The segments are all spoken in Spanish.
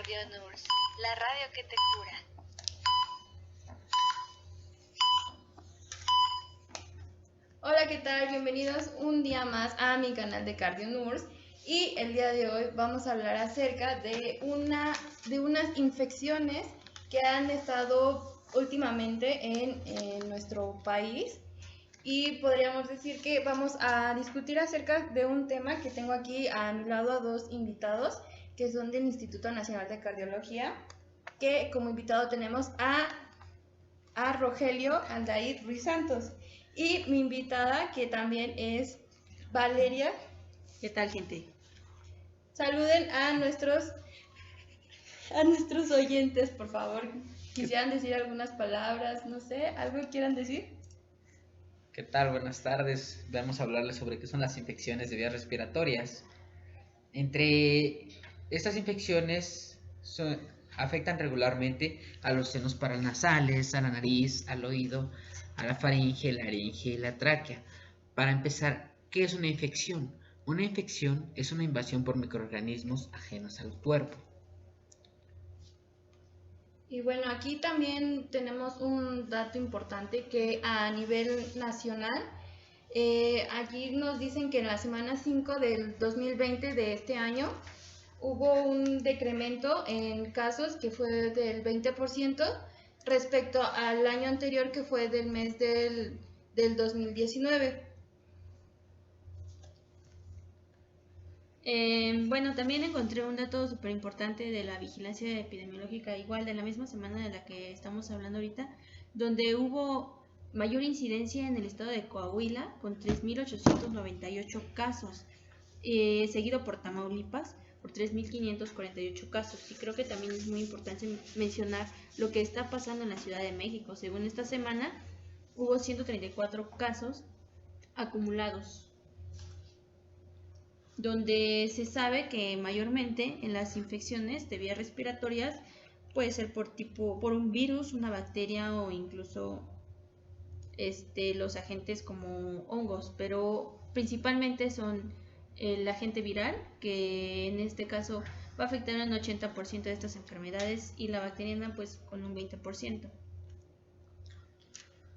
CardioNurs, la radio que te cura. Hola, ¿qué tal? Bienvenidos un día más a mi canal de CardioNurs. Y el día de hoy vamos a hablar acerca de unas infecciones que han estado últimamente en nuestro país. Y podríamos decir que vamos a discutir acerca de un tema que tengo aquí a mi lado a dos invitados que son del Instituto Nacional de Cardiología, que como invitado tenemos a Rogelio Aldair Ruiz Santos y mi invitada que también es Valeria. ¿Qué tal, gente? Saluden a nuestros oyentes, por favor. Quisieran decir algunas palabras, no sé, algo que quieran decir. ¿Qué tal? Buenas tardes. Vamos a hablarles sobre qué son las infecciones de vías respiratorias. Entre estas infecciones afectan regularmente a los senos paranasales, a la nariz, al oído, a la faringe, laringe y la tráquea. Para empezar, ¿qué es una infección? Una infección es una invasión por microorganismos ajenos al cuerpo. Y bueno, aquí también tenemos un dato importante que a nivel nacional, aquí nos dicen que en la semana 5 del 2020 de este año hubo un decremento en casos que fue del 20% respecto al año anterior que fue del mes del 2019. Bueno, también encontré un dato súper importante de la vigilancia epidemiológica, igual de la misma semana de la que estamos hablando ahorita, donde hubo mayor incidencia en el estado de Coahuila con 3.898 casos, seguido por Tamaulipas por 3.548 casos. Y creo que también es muy importante mencionar lo que está pasando en la Ciudad de México. Según esta semana, hubo 134 casos acumulados, donde se sabe que mayormente en las infecciones de vías respiratorias puede ser por un virus, una bacteria o incluso los agentes como hongos, pero principalmente son el agente viral, que en este caso va a afectar un 80% de estas enfermedades, y la bacteriana pues con un 20%.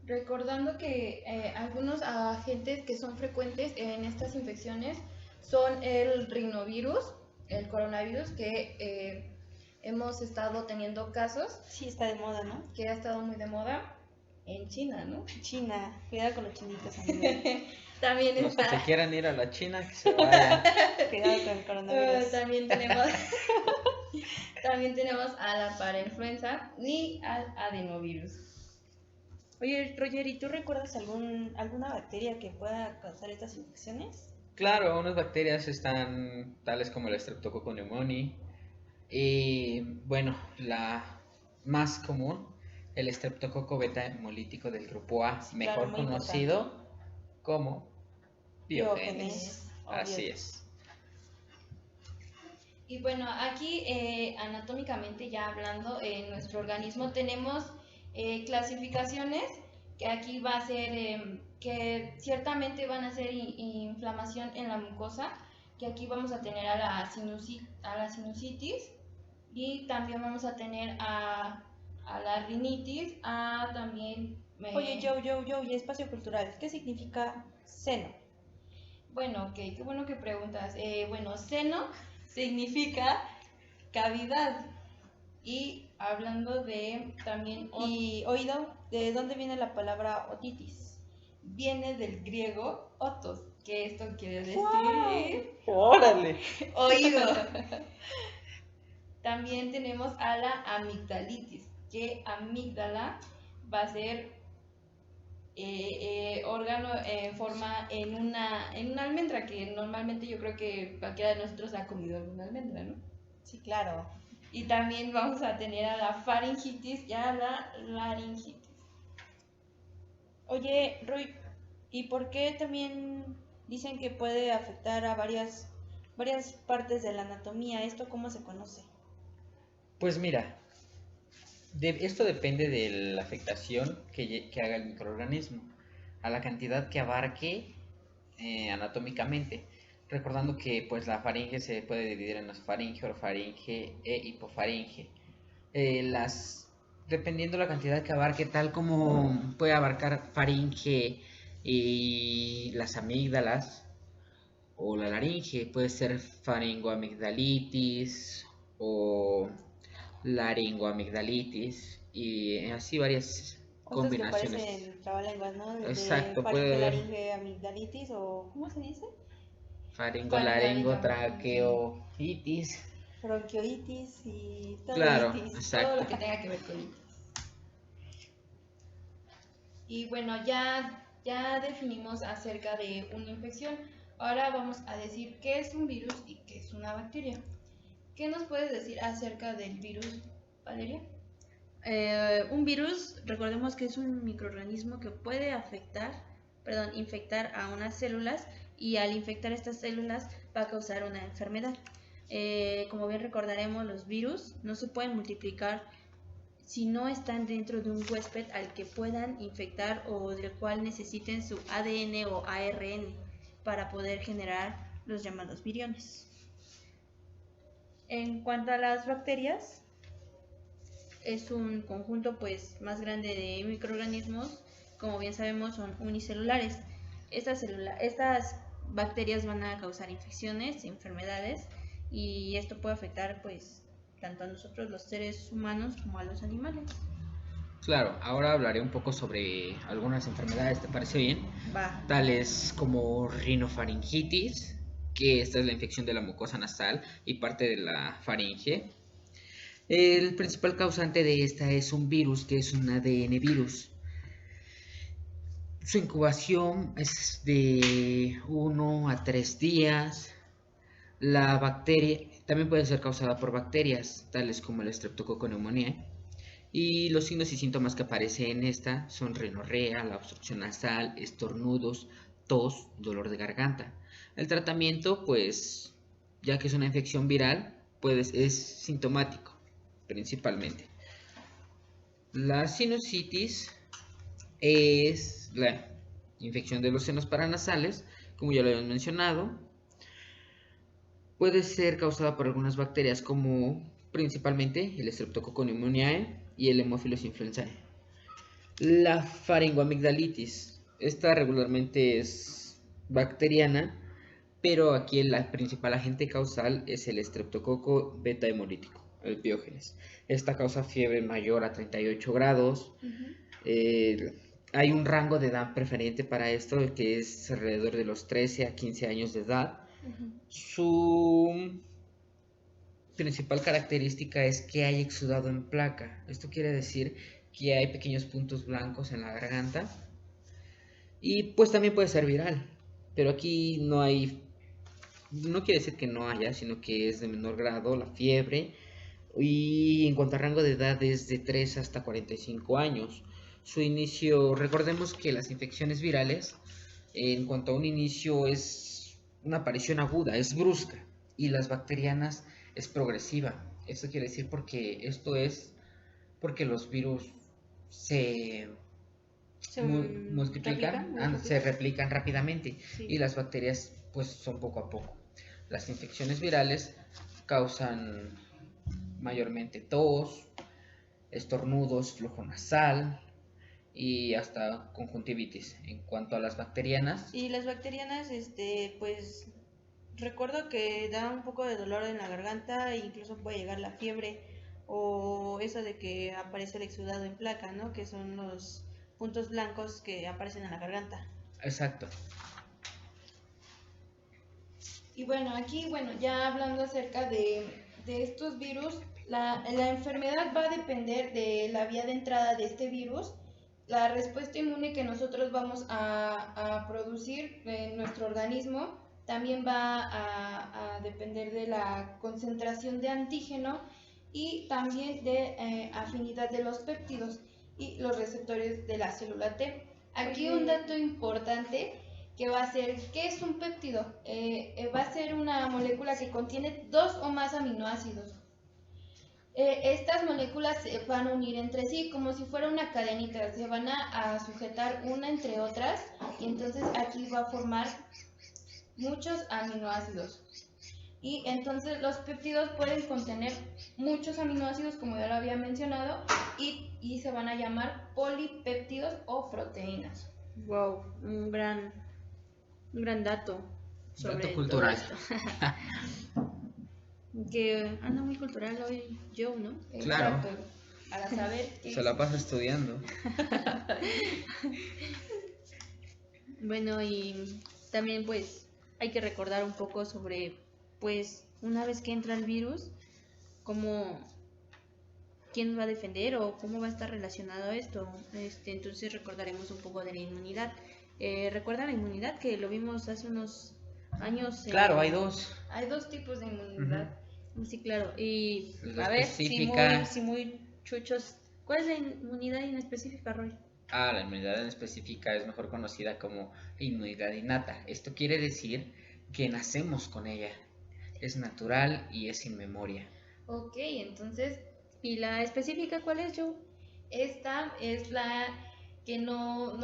Recordando que algunos agentes que son frecuentes en estas infecciones son el rinovirus, el coronavirus, que hemos estado teniendo casos. Sí, está de moda, ¿no? Que ha estado muy de moda en China, ¿no? China, cuidado con los chinitos, amigos. También Los está... que se quieran ir a la China, que se vayan. Cuidado con el coronavirus. También tenemos a la parainfluenza y al adenovirus. Oye, Roger, ¿y tú recuerdas alguna bacteria que pueda causar estas infecciones? Claro, unas bacterias están tales como el Streptococcus pneumoniae y, bueno, la más común, el Streptococcus beta hemolítico del grupo A, Sí, mejor claro, conocido como Biógenes. Biógenes. Así es. Y bueno, aquí anatómicamente ya hablando, en nuestro organismo tenemos clasificaciones que aquí va a ser, que ciertamente van a ser inflamación en la mucosa, que aquí vamos a tener a la sinusitis y también vamos a tener a la rinitis, a también... Oye, y espacio cultural, ¿qué significa seno? Bueno, ok, qué bueno que preguntas. Bueno, seno significa cavidad. Y hablando de también... Y oído, ¿de dónde viene la palabra otitis? Viene del griego otos, que esto quiere decir... ¡Wow! ¡Órale! Oído. También tenemos a la amigdalitis, que amígdala va a ser órgano en forma en una almendra, que normalmente yo creo que cualquiera de nosotros ha comido alguna almendra, ¿no? Sí, claro. Y también vamos a tener a la faringitis y a la laringitis. Oye, Roy, ¿y por qué también dicen que puede afectar a varias partes de la anatomía? ¿Esto cómo se conoce? Pues mira, esto depende de la afectación que haga el microorganismo, a la cantidad que abarque anatómicamente. recordando que pues la faringe se puede dividir en nasofaringe, orofaringe e hipofaringe. Dependiendo la cantidad que abarque, tal como puede abarcar faringe y las amígdalas o la laringe, puede ser faringoamigdalitis o laringoamigdalitis y así varias Otros que combinaciones. parecen trabalenguas, ¿no? Exacto, puede Faringe, haber laringe, amigdalitis o ¿cómo se dice? faringolaringotraqueoitis. Bronquioitis y todo Claro, itis. Todo exacto. lo que tenga que ver con itis. Y bueno, ya definimos acerca de una infección. Ahora vamos a decir qué es un virus y qué es una bacteria. ¿Qué nos puedes decir acerca del virus, Valeria? Un virus, recordemos que es un microorganismo que puede infectar a unas células y al infectar estas células va a causar una enfermedad. Como bien recordaremos, los virus no se pueden multiplicar si no están dentro de un huésped al que puedan infectar o del cual necesiten su ADN o ARN para poder generar los llamados viriones. En cuanto a las bacterias, es un conjunto pues más grande de microorganismos, como bien sabemos son unicelulares. Estas bacterias van a causar infecciones, enfermedades, y esto puede afectar pues tanto a nosotros los seres humanos como a los animales. Claro, ahora hablaré un poco sobre algunas enfermedades, ¿te parece bien? Va. Tales como rinofaringitis, que esta es la infección de la mucosa nasal y parte de la faringe. El principal causante de esta es un virus, que es un ADN virus. Su incubación es de 1 a 3 días. La bacteria también puede ser causada por bacterias, tales como el Streptococcus pneumoniae. Y los signos y síntomas que aparecen en esta son rinorrea, la obstrucción nasal, estornudos, tos, dolor de garganta. El tratamiento, pues, ya que es una infección viral, pues es sintomático, principalmente. La sinusitis es la infección de los senos paranasales, como ya lo habíamos mencionado. Puede ser causada por algunas bacterias como principalmente el Streptococcus pneumoniae y el Haemophilus influenzae. La faringoamigdalitis, esta regularmente es bacteriana, pero aquí el principal agente causal es el Streptococcus beta hemolítico, el Piógenes. Esta causa fiebre mayor a 38 grados. Hay un rango de edad preferente para esto, que es alrededor de los 13 a 15 años de edad. Su principal característica es que hay exudado en placa. Esto quiere decir que hay pequeños puntos blancos en la garganta. Y pues también puede ser viral, pero aquí no quiere decir que no haya, sino que es de menor grado la fiebre. Y en cuanto a rango de edad es de 3 hasta 45 años. Su inicio, recordemos que las infecciones virales, en cuanto a un inicio, es una aparición aguda, es brusca, y las bacterianas es progresiva. Esto quiere decir porque los virus se multiplican, se replican rápidamente, sí. Y las bacterias pues son poco a poco. Las infecciones virales causan mayormente tos, estornudos, flujo nasal y hasta conjuntivitis. En cuanto a las bacterianas, y las bacterianas, pues recuerdo que da un poco de dolor en la garganta e incluso puede llegar la fiebre o eso de que aparece el exudado en placa, ¿no? Que son los puntos blancos que aparecen en la garganta. Exacto. Y bueno, aquí, ya hablando acerca de estos virus, la enfermedad va a depender de la vía de entrada de este virus, la respuesta inmune que nosotros vamos a producir en nuestro organismo. También va a depender de la concentración de antígeno y también de afinidad de los péptidos y los receptores de la célula T. Aquí un dato importante que va a ser, ¿qué es un péptido? Va a ser una molécula que contiene 2 o más aminoácidos. Estas moléculas se van a unir entre sí como si fuera una cadenita, se van a sujetar una entre otras y entonces aquí va a formar muchos aminoácidos. Y entonces los péptidos pueden contener muchos aminoácidos, como ya lo había mencionado, y se van a llamar polipéptidos o proteínas. Wow, un gran dato sobre Dato cultural. todo esto. Que anda muy cultural hoy yo, ¿no? Claro. Exacto, para saber qué Se la pasa estudiando. Bueno, y también pues hay que recordar un poco sobre, pues, una vez que entra el virus, quién va a defender o cómo va a estar relacionado esto. Entonces recordaremos un poco de la inmunidad. ¿Recuerda la inmunidad que lo vimos hace unos años? Claro, hay dos. Hay dos tipos de inmunidad. Sí, claro. Y La a ver, específica. si muy chuchos, ¿cuál es la inmunidad inespecífica, Roy? La inmunidad en específica es mejor conocida como inmunidad innata. Esto quiere decir que nacemos con ella. Es natural y es sin memoria. Ok, entonces ¿Y la específica cuál es, Joe? esta es la que no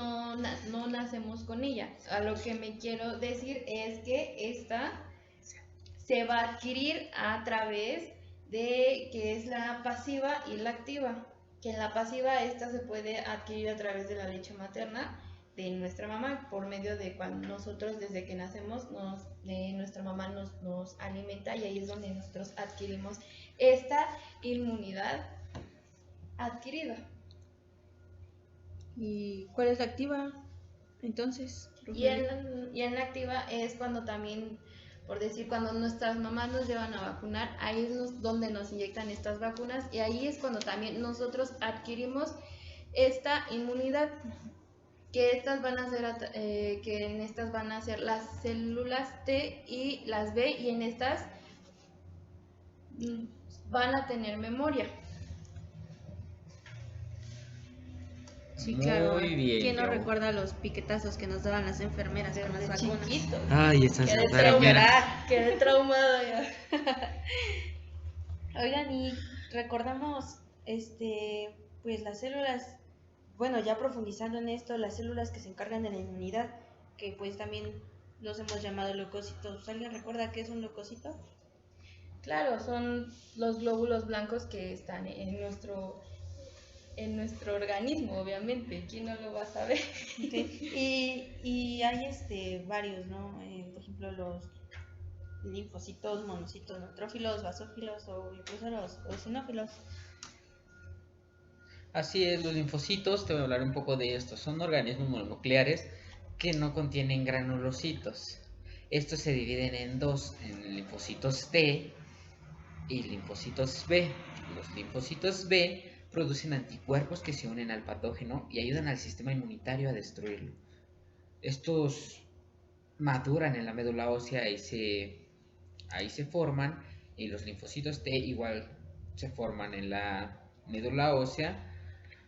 nacemos con ella. A lo que me quiero decir es que esta se va a adquirir a través de que es la pasiva y la activa. Que en la pasiva esta se puede adquirir a través de la leche materna de nuestra mamá, por medio de cuando nosotros desde que nacemos nuestra mamá nos alimenta, y ahí es donde nosotros adquirimos esta inmunidad adquirida. ¿Y cuál es la activa? Entonces, Y en la activa es cuando también, por decir, cuando nuestras mamás nos llevan a vacunar, ahí es donde nos inyectan estas vacunas, y ahí es cuando también nosotros adquirimos esta inmunidad, que estas van a ser que en estas van a ser las células T y las B, y en estas van a tener memoria. Sí, Muy claro. bien, ¿Quién no Joe. recuerda los piquetazos que nos daban las enfermeras con las Desde vacunas? chiquitos. Ay, esas Quedé enfermeras. Quedé traumada ya. Oigan, y recordamos, pues las células, bueno, ya profundizando en esto, las células que se encargan de la inmunidad, que pues también los hemos llamado leucocitos. ¿Alguien recuerda qué es un leucocito? Claro, son los glóbulos blancos que están en nuestro organismo, obviamente. ¿Quién no lo va a saber? Y hay varios, ¿no? Por ejemplo, los linfocitos, monocitos, neutrófilos, basófilos o incluso los eosinófilos. Así es, los linfocitos, te voy a hablar un poco de esto. Son organismos mononucleares que no contienen granulocitos. Estos se dividen en dos, en linfocitos T y linfocitos B. Los linfocitos B producen anticuerpos que se unen al patógeno y ayudan al sistema inmunitario a destruirlo. Estos maduran en la médula ósea y ahí se forman, y los linfocitos T igual se forman en la médula ósea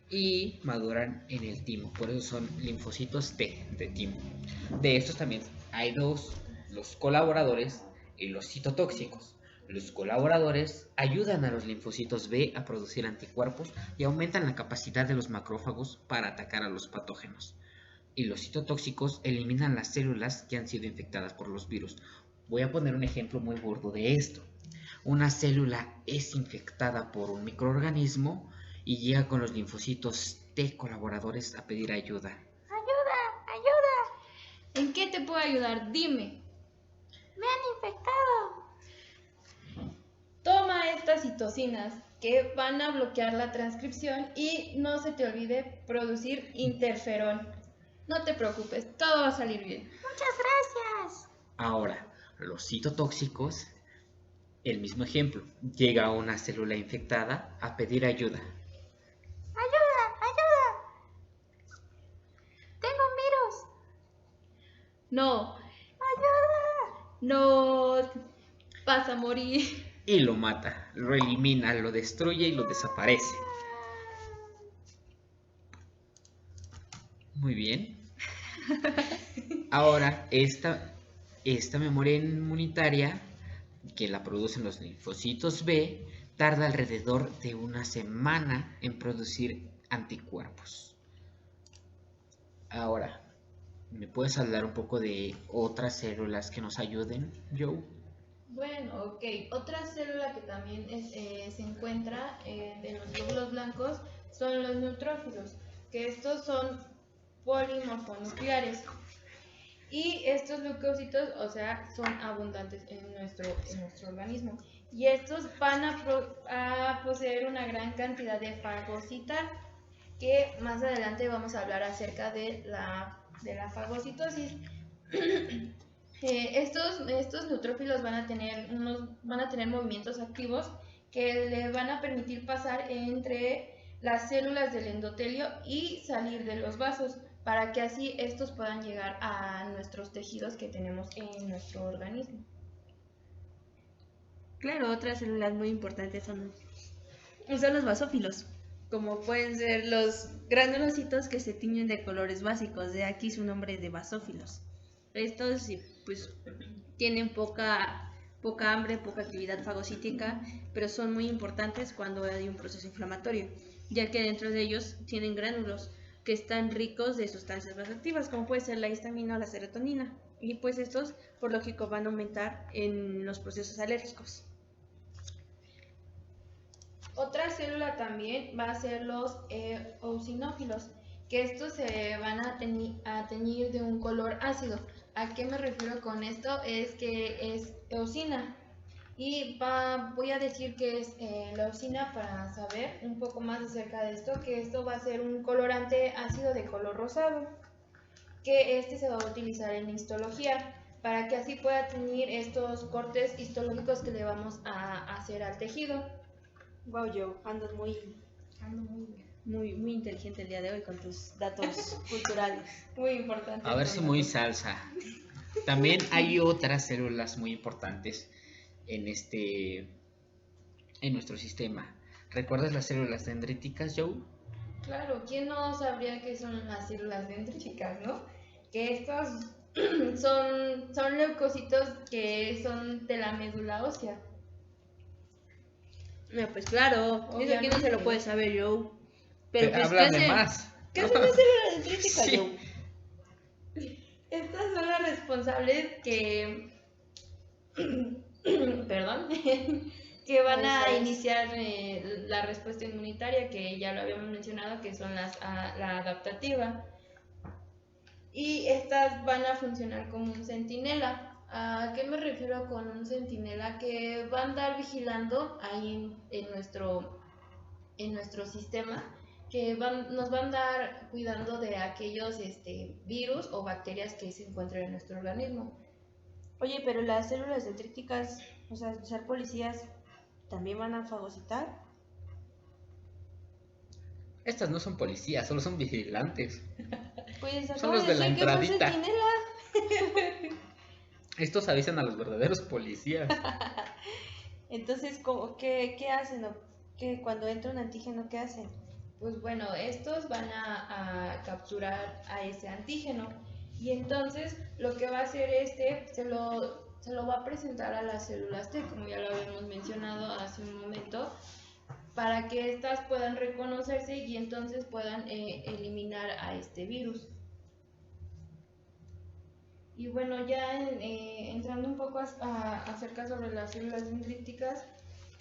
y maduran en el timo, por eso son linfocitos T de timo. De estos también hay dos, los colaboradores y los citotóxicos. Los colaboradores ayudan a los linfocitos B a producir anticuerpos y aumentan la capacidad de los macrófagos para atacar a los patógenos. Y los citotóxicos eliminan las células que han sido infectadas por los virus. Voy a poner un ejemplo muy burdo de esto. Una célula es infectada por un microorganismo y llega con los linfocitos T colaboradores a pedir ayuda. ¿En qué te puedo ayudar? Dime. Me han infectado. Toma estas citocinas que van a bloquear la transcripción, y no se te olvide producir interferón. No te preocupes, todo va a salir bien. Muchas gracias. Ahora, los citotóxicos, el mismo ejemplo. Llega una célula infectada a pedir ayuda. Ayuda. Tengo un virus. No, Ayuda. no vas a morir. Y lo mata, lo elimina, lo destruye y lo desaparece. Muy bien. Ahora, esta memoria inmunitaria que la producen los linfocitos B tarda alrededor de una semana en producir anticuerpos. Ahora, ¿Me puedes hablar un poco de otras células que nos ayuden, Joe? Bueno, ok. Otra célula que también se encuentra en los glóbulos blancos son los neutrófilos, que estos son polimorfonucleares. Y estos leucocitos, o sea, son abundantes en nuestro organismo. Y estos van a poseer una gran cantidad de fagocitas, que más adelante vamos a hablar acerca de la fagocitosis. Estos neutrófilos van a tener movimientos activos que le van a permitir pasar entre las células del endotelio y salir de los vasos, para que así estos puedan llegar a nuestros tejidos que tenemos en nuestro organismo. Claro, otras células muy importantes son los basófilos, como pueden ser los granulocitos que se tiñen de colores básicos, de aquí su nombre de basófilos. Estos pues tienen poca hambre, poca actividad fagocítica, pero son muy importantes cuando hay un proceso inflamatorio, ya que dentro de ellos tienen gránulos que están ricos de sustancias vasoactivas, como puede ser la histamina o la serotonina, y pues estos, por lógico, van a aumentar en los procesos alérgicos. Otra célula también va a ser los eosinófilos, que estos se van a teñir de un color ácido. ¿A qué me refiero con esto? Es que es eosina. Y voy a decir que es la eosina para saber un poco más acerca de esto, que esto va a ser un colorante ácido de color rosado, que este se va a utilizar en histología, para que así pueda teñir estos cortes histológicos que le vamos a hacer al tejido. Wow, Joe, andas muy inteligente el día de hoy con tus datos culturales. Muy importante. A ver si muy salsa. También hay otras células muy importantes en nuestro sistema. ¿Recuerdas las células dendríticas, Joe? Claro, ¿quién no sabría qué son las células dendríticas, no? Que estos son leucocitos que son de la médula ósea. No, pues claro, eso aquí no se lo puede saber, Joe. Pero pues, háblame más. ¿Qué hace una célula dendrítica, Sí. Joe? Estas son las responsables que perdón, que van a iniciar la respuesta inmunitaria, que ya lo habíamos mencionado, que son la adaptativa. Y estas van a funcionar como un centinela. ¿A qué me refiero con un centinela? Que va a andar vigilando ahí en nuestro sistema, que nos van a andar cuidando de aquellos virus o bacterias que se encuentran en nuestro organismo. Oye, pero las células dendríticas, o sea, ser policías, ¿también van a fagocitar? Estas no son policías, solo son vigilantes. Pues Son acabo los de la decir que son entradita. centinela. Estos avisan a los verdaderos policías. Entonces, ¿qué hacen? Cuando entra un antígeno, ¿qué hacen? Pues bueno, estos van a capturar a ese antígeno, y entonces lo que va a hacer se lo va a presentar a las células T, como ya lo habíamos mencionado hace un momento, para que éstas puedan reconocerse y entonces puedan eliminar a este virus. Y bueno, ya entrando un poco acerca sobre las células dendríticas,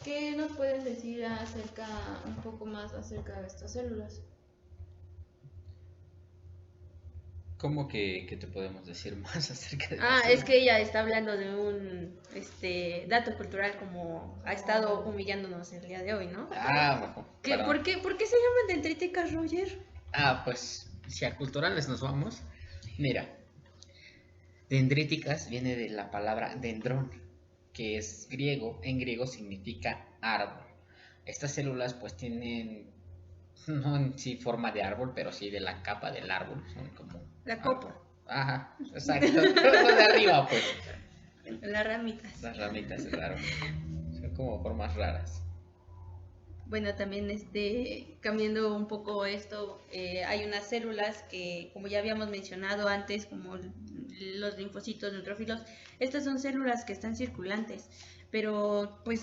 ¿qué nos pueden decir un poco más acerca de estas células? ¿Cómo que te podemos decir más acerca de Es que ella está hablando de un dato cultural, como ha estado humillándonos el día de hoy, ¿no? bueno, perdón. ¿Por qué se llaman dendríticas, Roger? Pues si a culturales nos vamos, mira, dendríticas viene de la palabra dendrón, que es griego, en griego significa árbol. Estas células pues tienen, no en sí forma de árbol, pero sí de la capa del árbol, son como... La copa. Ajá, exacto, pero de arriba pues. Las ramitas. Las ramitas del árbol, son como formas raras. Bueno, también cambiando un poco esto, hay unas células que, como ya habíamos mencionado antes, como los linfocitos, neutrófilos, estas son células que están circulantes, pero pues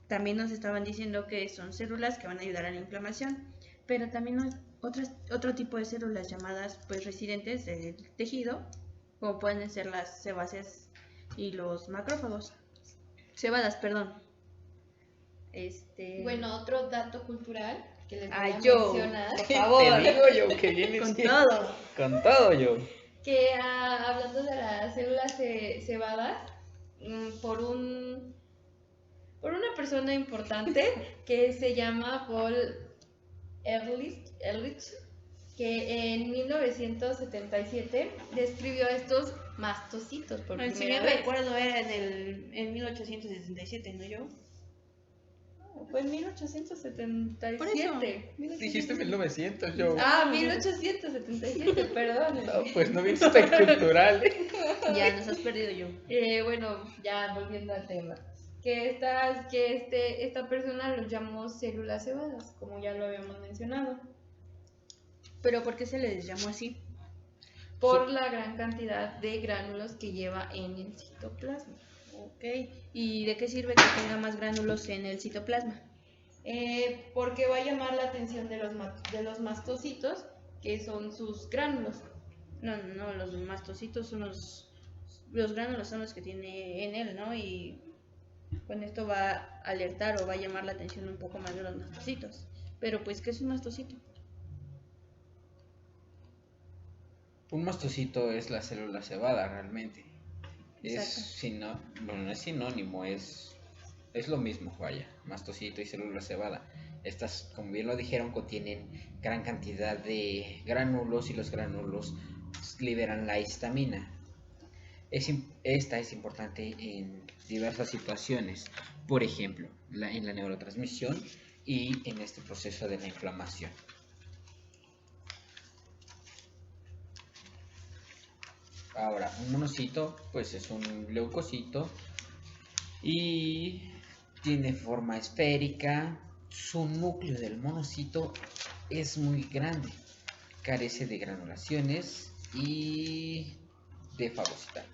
también nos estaban diciendo que son células que van a ayudar a la inflamación, pero también otro tipo de células llamadas pues residentes del tejido, como pueden ser las sebáceas y los macrófagos. Cebadas, perdón. Bueno, otro dato cultural que les voy Ay, a yo, mencionar, por favor, Te digo yo que vienes con bien. todo. Con todo yo. que hablando de las células cebadas, por una persona importante que se llama Paul Ehrlich, que en 1977 describió estos mastocitos por Si primera bien vez. recuerdo era en 1867, ¿no yo? Fue en 1877. Dijiste 1900 yo. Ah, 1877, perdón. No, pues no vienes tan cultural. Ya nos has perdido yo. Bueno, ya volviendo al tema. Que esta persona los llamó células cebadas, como ya lo habíamos mencionado, ¿Pero por qué se les llamó así? por la gran cantidad de gránulos que lleva en el citoplasma. Ok. ¿Y de qué sirve que tenga más gránulos en el citoplasma? Porque va a llamar la atención de los mastocitos, que son sus gránulos. No, los mastocitos son los gránulos son los que tiene en él, ¿no? Y con esto va a alertar o va a llamar la atención un poco más de los mastocitos. Pero pues, ¿qué es un mastocito? Un mastocito es la célula cebada realmente. Exacto. No es sinónimo, es lo mismo, vaya, mastocito y célula cebada. Estas, como bien lo dijeron, contienen gran cantidad de gránulos y los gránulos liberan la histamina. Esta es importante en diversas situaciones, por ejemplo, en la neurotransmisión y en este proceso de la inflamación. Ahora, un monocito, pues es un leucocito y tiene forma esférica. Su núcleo del monocito es muy grande, carece de granulaciones y de fagocitar.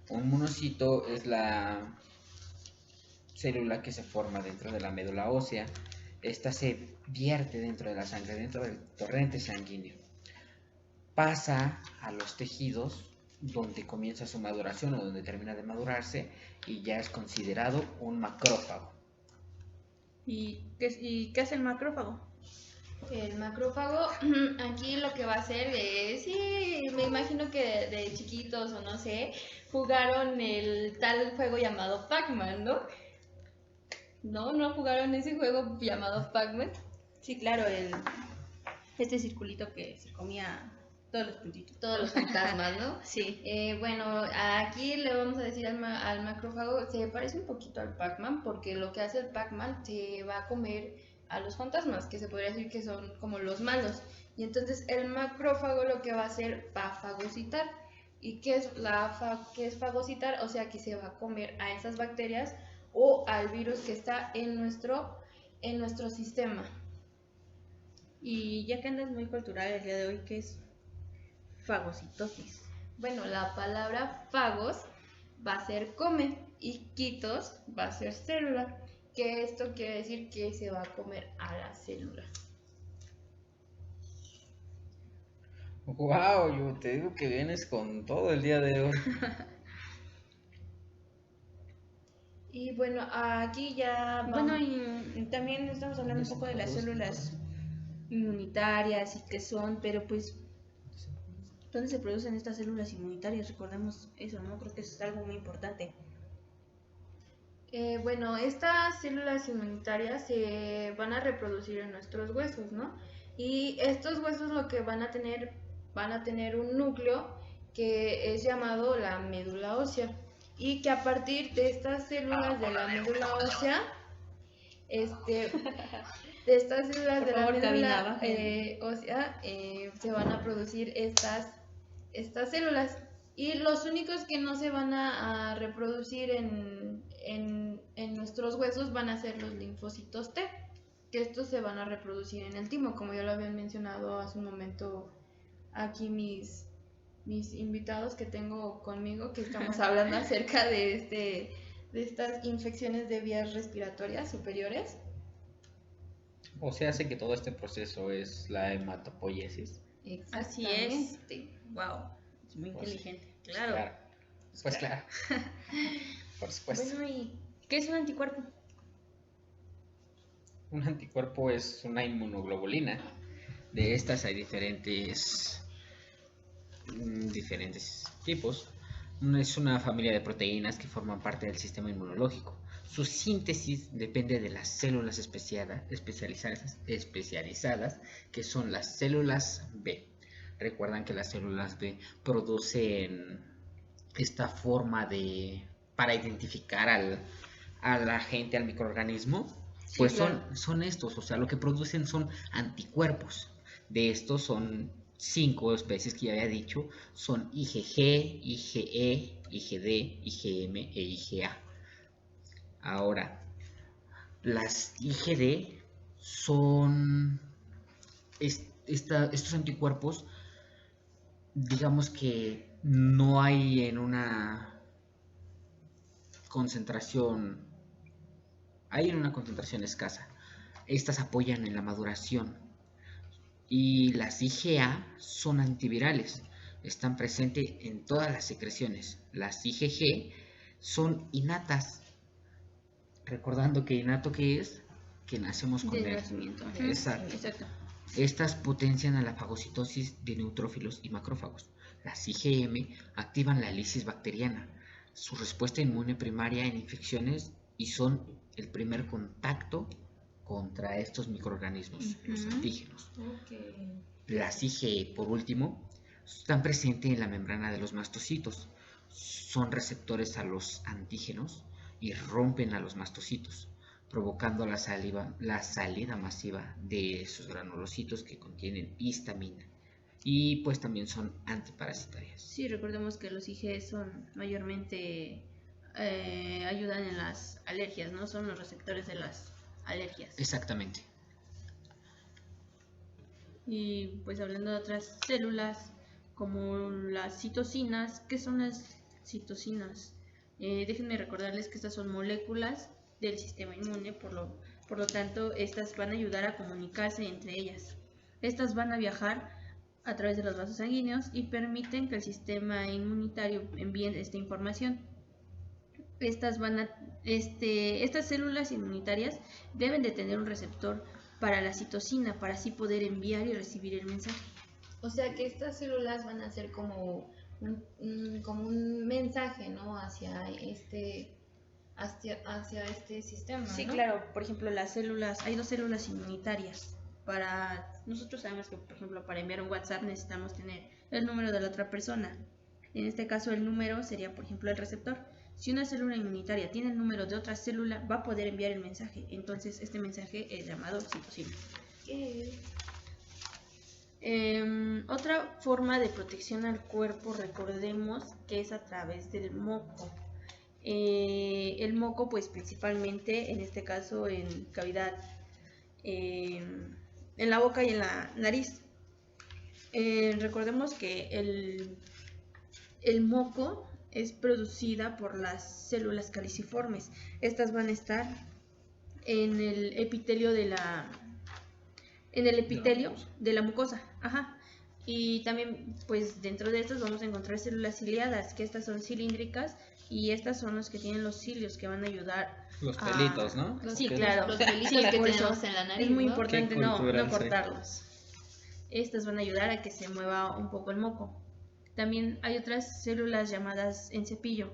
Un monocito es la célula que se forma dentro de la médula ósea. Esta se vierte dentro de la sangre, dentro del torrente sanguíneo. Pasa a los tejidos donde comienza su maduración o donde termina de madurarse y ya es considerado un macrófago. ¿Y qué hace el macrófago? El macrófago aquí lo que va a hacer es, sí, me imagino que de chiquitos o no sé, jugaron el tal juego llamado Pac-Man, ¿no? ¿No jugaron ese juego llamado Pac-Man? Sí, claro, este circulito que se comía todos los puntitos. Todos los fantasmas, ¿no? Sí. Bueno, aquí le vamos a decir al macrófago, se parece un poquito al Pac-Man, porque lo que hace el Pac-Man se va a comer a los fantasmas, que se podría decir que son como los malos. Y entonces el macrófago lo que va a hacer va a fagocitar. ¿Y qué es fagocitar? O sea que se va a comer a esas bacterias o al virus que está en nuestro sistema. Y ya que andas muy cultural el día de hoy, ¿qué es fagocitosis? Bueno, la palabra fagos va a ser come y quitos va a ser célula, que esto quiere decir que se va a comer a la célula. Wow, yo te digo que vienes con todo el día de hoy. Y bueno, aquí ya vamos. Bueno, y también estamos hablando un poco de las células inmunitarias y qué son, pero pues, ¿dónde se producen estas células inmunitarias? Recordemos eso, ¿no? Creo que eso es algo muy importante. Bueno, estas células inmunitarias se van a reproducir en nuestros huesos, ¿no? Y estos huesos lo que van a tener un núcleo que es llamado la médula ósea. Y que a partir de estas células de la médula ósea, de estas células de la médula ósea, se van a producir estas células. Y los únicos que no se van a reproducir en nuestros huesos van a ser los linfocitos T, que estos se van a reproducir en el timo, como ya lo habían mencionado hace un momento aquí mis invitados que tengo conmigo, que estamos hablando acerca de estas infecciones de vías respiratorias superiores. O sea, hace que todo este proceso es la hematopoiesis. Así es. Exactamente. Wow, es muy Pues, inteligente. Claro. Pues claro. Por supuesto. Bueno, ¿y qué es un anticuerpo? Un anticuerpo es una inmunoglobulina. De estas hay diferentes tipos. Es una familia de proteínas que forman parte del sistema inmunológico. Su síntesis depende de las células especializadas, que son las células B. Recuerdan que las células B producen esta forma para identificar al agente, al microorganismo. Sí, Pues claro. son estos, o sea, lo que producen son anticuerpos. De estos son 5 especies que ya había dicho, son IgG, IgE, IgD, IgM e IgA. Ahora, las IgD son estos anticuerpos, digamos que no hay en una concentración, hay en una concentración escasa. Estas apoyan en la maduración. Y las IgA son antivirales, están presentes en todas las secreciones. Las IgG son innatas, recordando que innato que es, que nacemos con Del él. nacimiento. Exacto. Exacto. Estas potencian a la fagocitosis de neutrófilos y macrófagos. Las IgM activan la lisis bacteriana, su respuesta inmune primaria en infecciones, y son el primer contacto contra estos microorganismos, los antígenos. Las IgE, por último, están presentes en la membrana de los mastocitos. Son receptores a los antígenos y rompen a los mastocitos, provocando la salida masiva de esos granulocitos que contienen histamina. Y pues también son antiparasitarias. Sí, recordemos que los IgE son mayormente ayudan en las alergias, ¿no? Son los receptores de las alergias. Exactamente. Y pues hablando de otras células, como las citocinas, ¿qué son las citocinas? Déjenme recordarles que estas son moléculas del sistema inmune, por lo tanto, estas van a ayudar a comunicarse entre ellas. Estas van a viajar a través de los vasos sanguíneos y permiten que el sistema inmunitario envíe esta información. Estas células inmunitarias deben de tener un receptor para la citocina, para así poder enviar y recibir el mensaje. O sea que estas células van a ser como un mensaje, ¿no? Hacia este sistema, Sí, ¿no? claro. Por ejemplo, hay 2 células inmunitarias. Nosotros sabemos que, por ejemplo, para enviar un WhatsApp necesitamos tener el número de la otra persona. En este caso, el número sería, por ejemplo, el receptor. Si una célula inmunitaria tiene el número de otra célula, va a poder enviar el mensaje. Entonces, este mensaje es llamado citocina. Otra forma de protección al cuerpo, recordemos que es a través del moco. El moco, pues principalmente, en este caso, en cavidad, en la boca y en la nariz. Recordemos que el moco es producida por las células caliciformes. Estas van a estar en el epitelio de la mucosa. Ajá. Y también, pues dentro de estas vamos a encontrar células ciliadas, que estas son cilíndricas, y estas son los que tienen los cilios, que van a ayudar Los pelitos, ¿no? Sí, claro. Los pelitos Sí, que por eso tenemos en la nariz, es muy ¿no? importante Qué no cultural, sí. cortarlos. Estas van a ayudar a que se mueva un poco el moco. También hay otras células llamadas en cepillo,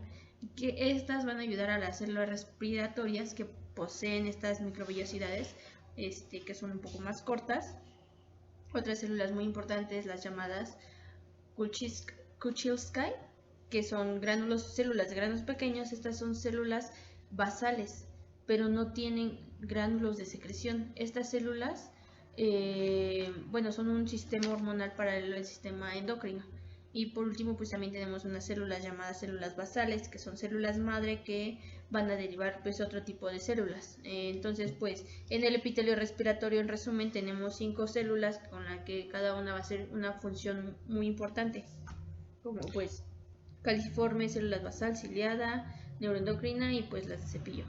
que estas van a ayudar a las células respiratorias que poseen estas microvellosidades, que son un poco más cortas. Otras células muy importantes, las llamadas Kuchilskaya, que son células de granos pequeños. Estas son células basales, pero no tienen gránulos de secreción. Estas células, son un sistema hormonal para el sistema endocrino. Y por último, pues también tenemos unas células llamadas células basales, que son células madre que van a derivar pues otro tipo de células. Entonces, pues en el epitelio respiratorio, en resumen, tenemos 5 células con las que cada una va a hacer una función muy importante, como pues caliciforme, células basal, ciliada, neuroendocrina y pues las de cepillo.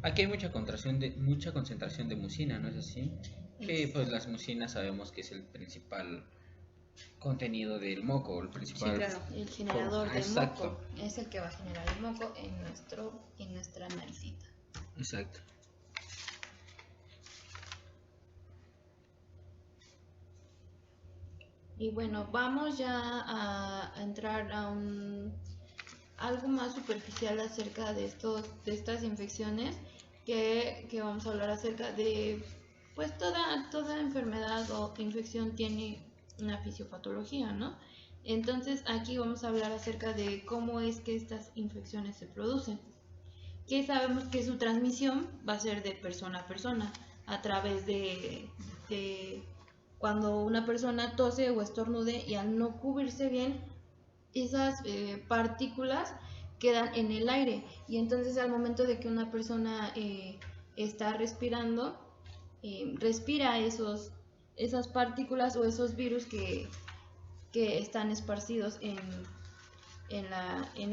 Aquí hay mucha concentración de mucina, ¿no es así? Que pues las mucinas sabemos que es el principal contenido del moco, el principal. Sí, claro. El generador del Exacto. moco es el que va a generar el moco en nuestra naricita. Exacto. Y bueno, vamos ya a entrar a algo más superficial acerca de estas infecciones que vamos a hablar acerca de, pues toda enfermedad o infección tiene una fisiopatología, ¿no? Entonces aquí vamos a hablar acerca de cómo es que estas infecciones se producen. Que sabemos que su transmisión va a ser de persona a persona a través de cuando una persona tose o estornude y al no cubrirse bien esas partículas quedan en el aire y entonces al momento de que una persona está respirando respira esas partículas o esos virus que están esparcidos en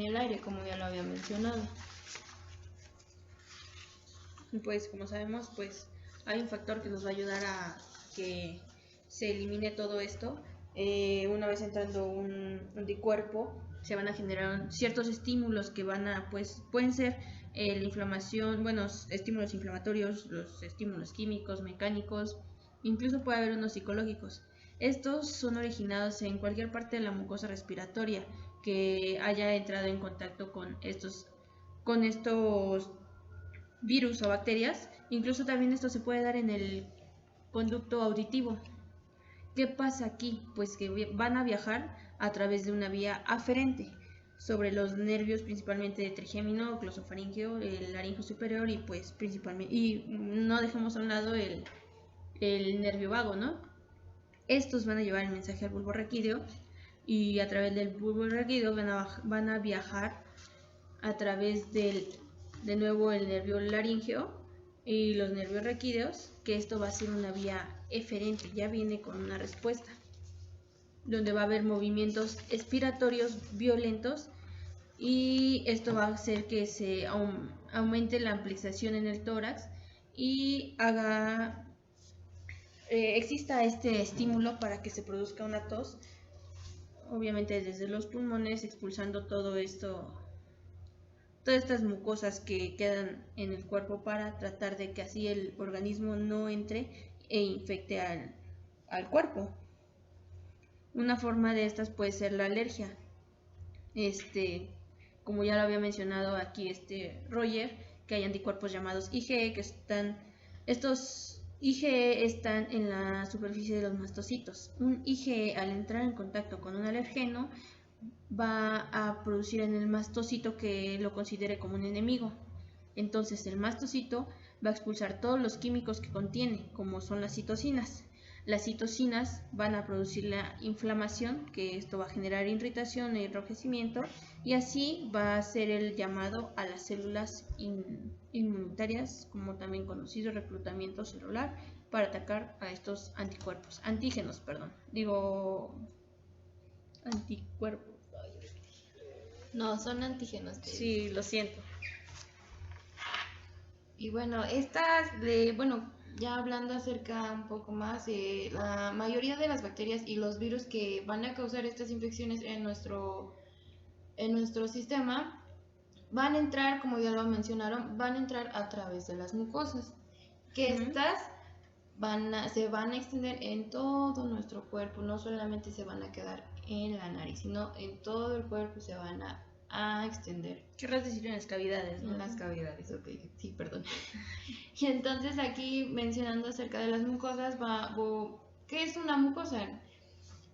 el aire, como ya lo había mencionado. Pues como sabemos, pues hay un factor que nos va a ayudar a que se elimine todo esto. Una vez entrando un anticuerpo, se van a generar ciertos estímulos que van a, pues, pueden ser la inflamación, estímulos inflamatorios, los estímulos químicos, mecánicos, incluso puede haber unos psicológicos. Estos son originados en cualquier parte de la mucosa respiratoria que haya entrado en contacto con estos virus o bacterias. Incluso también esto se puede dar en el conducto auditivo. ¿Qué pasa aquí? Pues que van a viajar a través de una vía aferente sobre los nervios, principalmente de trigémino, glosofaríngeo, el laringio superior y pues principalmente, y no dejemos a un lado el nervio vago, ¿no? Estos van a llevar el mensaje al bulbo raquídeo y a través del bulbo raquídeo van a viajar a través de nuevo el nervio laríngeo y los nervios raquídeos, que esto va a ser una vía eferente, ya viene con una respuesta, donde va a haber movimientos expiratorios violentos y esto va a hacer que se aumente la ampliación en el tórax y exista este estímulo para que se produzca una tos, obviamente desde los pulmones, expulsando todo esto, todas estas mucosas que quedan en el cuerpo para tratar de que así el organismo no entre e infecte al cuerpo. Una forma de estas puede ser la alergia. Como ya lo había mencionado aquí Roger, que hay anticuerpos llamados IgE, estos IgE están en la superficie de los mastocitos. Un IgE, al entrar en contacto con un alergeno, va a producir en el mastocito que lo considere como un enemigo. Entonces el mastocito va a expulsar todos los químicos que contiene, como son las citocinas. Las citocinas van a producir la inflamación, que esto va a generar irritación e enrojecimiento, y así va a ser el llamado a las células inmunitarias, como también conocido reclutamiento celular, para atacar a estos antígenos. Anticuerpos. No, son antígenos. Sí, lo siento. Y bueno, ya hablando acerca un poco más, la mayoría de las bacterias y los virus que van a causar estas infecciones en nuestro sistema van a entrar, como ya lo mencionaron, van a entrar a través de las mucosas, que estas se van a extender en todo nuestro cuerpo, no solamente se van a quedar en la nariz, sino en todo el cuerpo se van a extender. Querrás decir en las cavidades, ¿no? En las cavidades, ok, sí, perdón. Y entonces aquí mencionando acerca de las mucosas, ¿qué es una mucosa?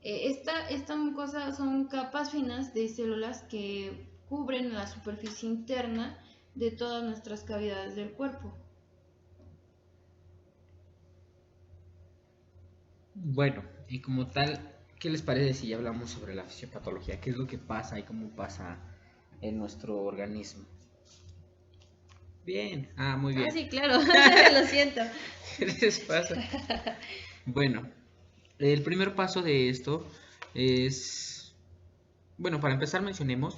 Esta mucosa son capas finas de células que cubren la superficie interna de todas nuestras cavidades del cuerpo. Bueno, y como tal, ¿qué les parece si ya hablamos sobre la fisiopatología? ¿Qué es lo que pasa y cómo pasa en nuestro organismo? Bien, muy bien. Ah, sí, claro, lo siento. ¿Qué les pasa? Bueno, el primer paso de esto es, bueno, para empezar mencionemos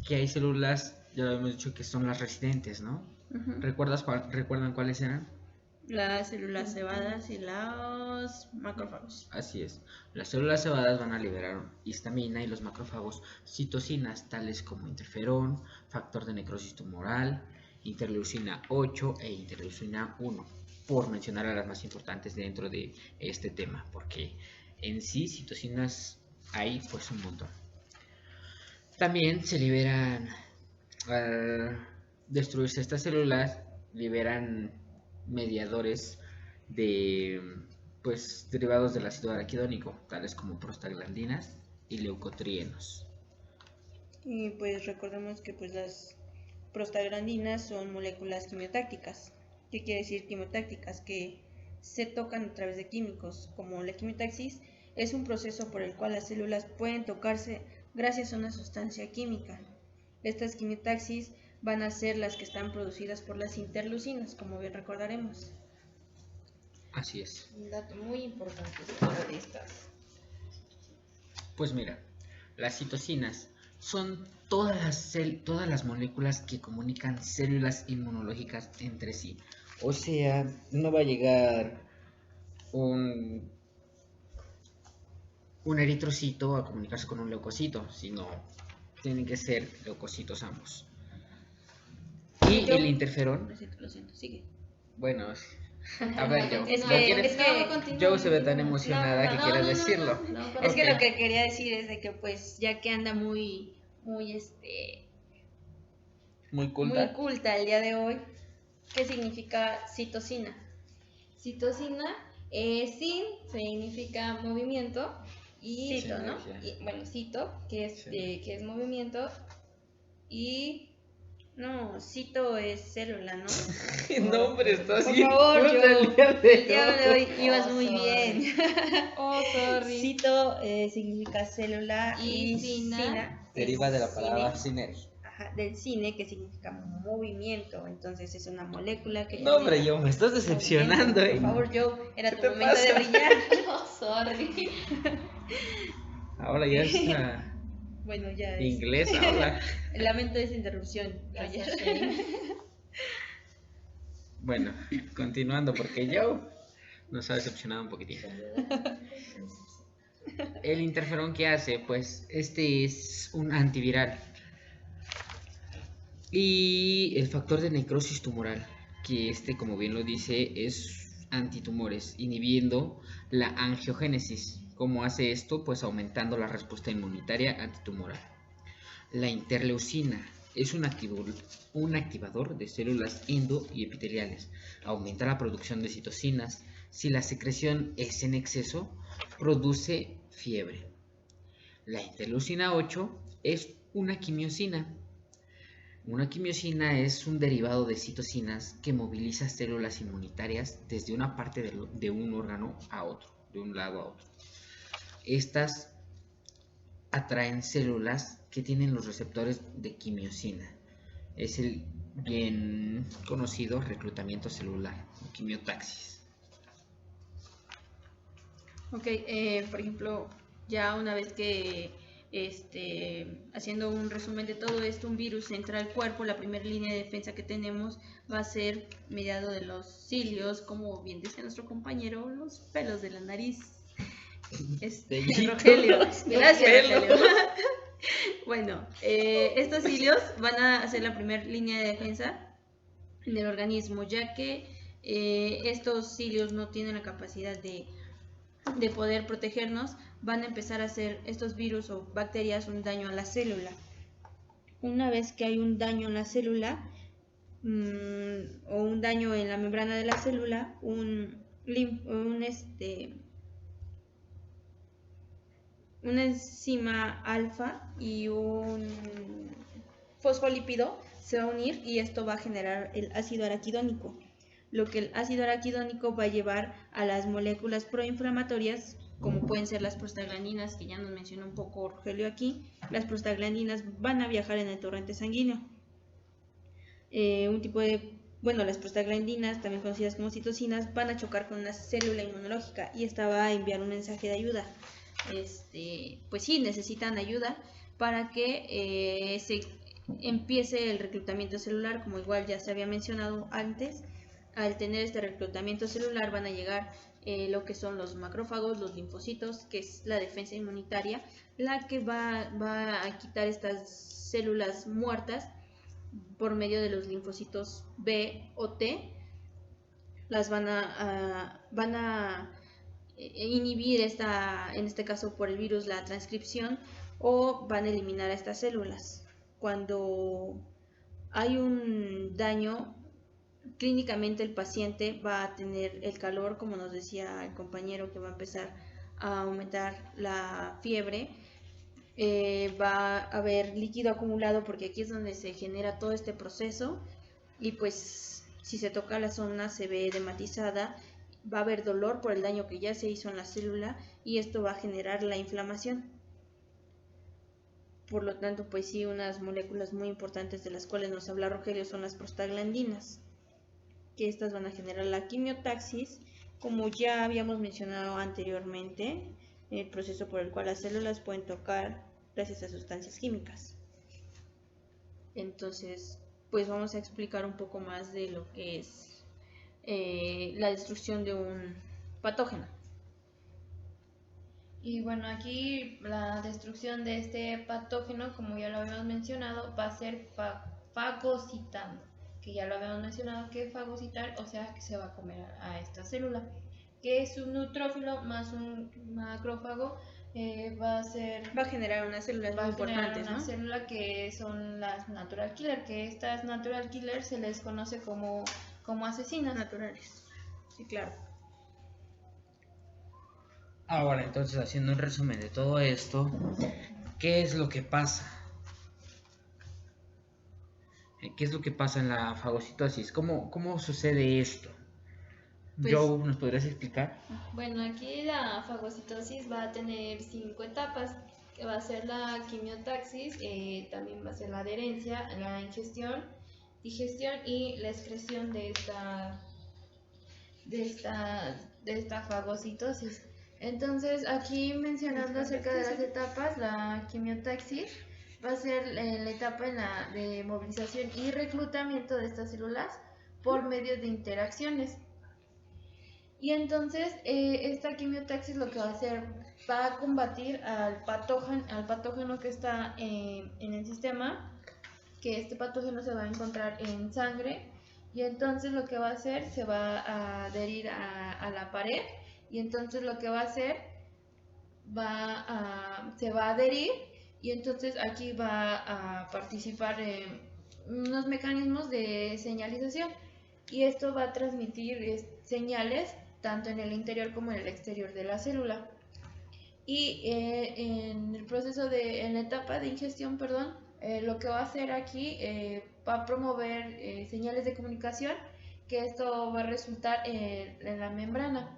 que hay células, ya lo hemos dicho, que son las residentes, ¿no? Ujú. ¿Recuerdan cuáles eran? Las células cebadas y los macrófagos. Así es. Las células cebadas van a liberar histamina y los macrófagos citocinas, tales como interferón, factor de necrosis tumoral, interleucina 8 e interleucina 1, por mencionar a las más importantes dentro de este tema, porque en sí citocinas hay pues un montón. También se liberan, al destruirse estas células, liberan mediadores de pues derivados del ácido araquidónico, tales como prostaglandinas y leucotrienos. Y pues recordemos que pues las prostaglandinas son moléculas quimiotácticas. ¿Qué quiere decir quimiotácticas? Que se tocan a través de químicos, como la quimiotaxis es un proceso por el cual las células pueden tocarse gracias a una sustancia química. Estas quimiotaxis van a ser las que están producidas por las interleucinas, como bien recordaremos. Así es. Un dato muy importante sobre estas. Pues mira, las citocinas son todas las moléculas que comunican células inmunológicas entre sí. O sea, no va a llegar un eritrocito a comunicarse con un leucocito, sino tienen que ser leucocitos ambos. Y el interferón, Lo siento, sigue. bueno, a ver, Joe, Es ¿lo que- quieres? es que- Joe se ve tan emocionada que quiere decirlo. Es que Ok. lo que quería decir es de que pues ya que anda muy Muy muy culta. culta el día de hoy, ¿qué significa citocina? Citocina, sin significa movimiento y Cito, ¿no? bueno, cito, que es, Sí. que es movimiento, y No, cito es célula, ¿no? No, hombre, estás Por bien favor, culta Joe. el día de El día de hoy ibas Oh, muy sorry. bien. oh, sorry. Cito significa célula Y y cina cina Deriva de la es palabra cine. cine. Ajá, del cine, que significa movimiento. Entonces es una molécula que No, hombre, genera Joe, me estás decepcionando, movimiento. Por favor, Joe, era ¿Qué tu te momento de pasa? brillar. Oh, sorry. Ahora ya es Bueno, ya es. inglés, habla. Lamento esa interrupción, Roger. Gracias, Shane. Bueno, continuando, porque Joe nos ha decepcionado un poquitín. El interferón que hace, pues, este es un antiviral. Y el factor de necrosis tumoral, que como bien lo dice, es antitumores, inhibiendo la angiogénesis. ¿Cómo hace esto? Pues aumentando la respuesta inmunitaria antitumoral. La interleucina es un activador de células endo y epiteliales. Aumenta la producción de citocinas. Si la secreción es en exceso, produce fiebre. La interleucina 8 es una quimiosina. Una quimiosina es un derivado de citocinas que moviliza células inmunitarias desde una parte de un órgano a otro, de un lado a otro. Estas atraen células que tienen los receptores de quimiosina. Es el bien conocido reclutamiento celular, quimiotaxis. Ok, por ejemplo, ya una vez que haciendo un resumen de todo esto, un virus entra al cuerpo, la primera línea de defensa que tenemos va a ser mediado de los cilios, como bien decía nuestro compañero, los pelos de la nariz. Rogelio, gracias Rogelio. Bueno, estos cilios van a ser la primera línea de defensa del organismo, ya que estos cilios no tienen la capacidad de poder protegernos, van a empezar a hacer estos virus o bacterias un daño a la célula. Una vez que hay un daño en la célula o un daño en la membrana de la célula, una enzima alfa y un fosfolípido se va a unir y esto va a generar el ácido araquidónico. Lo que el ácido araquidónico va a llevar a las moléculas proinflamatorias, como pueden ser las prostaglandinas, que ya nos mencionó un poco Rogelio aquí. Las prostaglandinas van a viajar en el torrente sanguíneo. Las prostaglandinas, también conocidas como citocinas, van a chocar con una célula inmunológica y esta va a enviar un mensaje de ayuda. Pues sí, necesitan ayuda para que empiece el reclutamiento celular, como igual ya se había mencionado antes. Al tener este reclutamiento celular van a llegar lo que son los macrófagos, los linfocitos, que es la defensa inmunitaria, la que va a quitar estas células muertas por medio de los linfocitos B o T. Las van a inhibir en este caso por el virus, la transcripción, o van a eliminar a estas células. Cuando hay un daño, clínicamente el paciente va a tener el calor, como nos decía el compañero, que va a empezar a aumentar la fiebre, va a haber líquido acumulado, porque aquí es donde se genera todo este proceso, y pues si se toca la zona se ve edematizada, va a haber dolor por el daño que ya se hizo en la célula, y esto va a generar la inflamación. Por lo tanto, pues sí, unas moléculas muy importantes de las cuales nos habla Rogelio son las prostaglandinas, que estas van a generar la quimiotaxis, como ya habíamos mencionado anteriormente, el proceso por el cual las células pueden tocar gracias a sustancias químicas. Entonces, pues vamos a explicar un poco más de lo que es la destrucción de un patógeno. Y bueno, aquí la destrucción de este patógeno, como ya lo habíamos mencionado, va a ser fagocitando, que ya lo habíamos mencionado, que fagocitar, o sea, que se va a comer a esta célula, que es un neutrófilo más un macrófago, va a generar unas células muy importantes, una ¿no? célula que son las natural killer, que estas natural killer se les conoce como asesinas Naturales. Sí, claro. Ahora, entonces, haciendo un resumen de todo esto, ¿qué es lo que pasa? ¿Qué es lo que pasa en la fagocitosis? ¿Cómo sucede esto? Pues, Joe, ¿nos podrías explicar? Bueno, aquí la fagocitosis va a tener 5 etapas, que va a ser la quimiotaxis, también va a ser la adherencia, la ingestión, digestión y la excreción de esta fagocitosis. Entonces, aquí mencionando acerca de las etapas, la quimiotaxis va a ser la etapa de movilización y reclutamiento de estas células por medio de interacciones. Y entonces esta quimiotaxis lo que va a hacer, va a combatir al patógeno que está en el sistema, que este patógeno se va a encontrar en sangre, y entonces lo que va a hacer, se va a adherir a la pared, y entonces lo que va a hacer, se va a adherir, y entonces aquí va a participar unos mecanismos de señalización, y esto va a transmitir señales tanto en el interior como en el exterior de la célula. Y en el proceso en la etapa de ingestión, perdón, lo que va a hacer aquí va a promover señales de comunicación, que esto va a resultar en la membrana.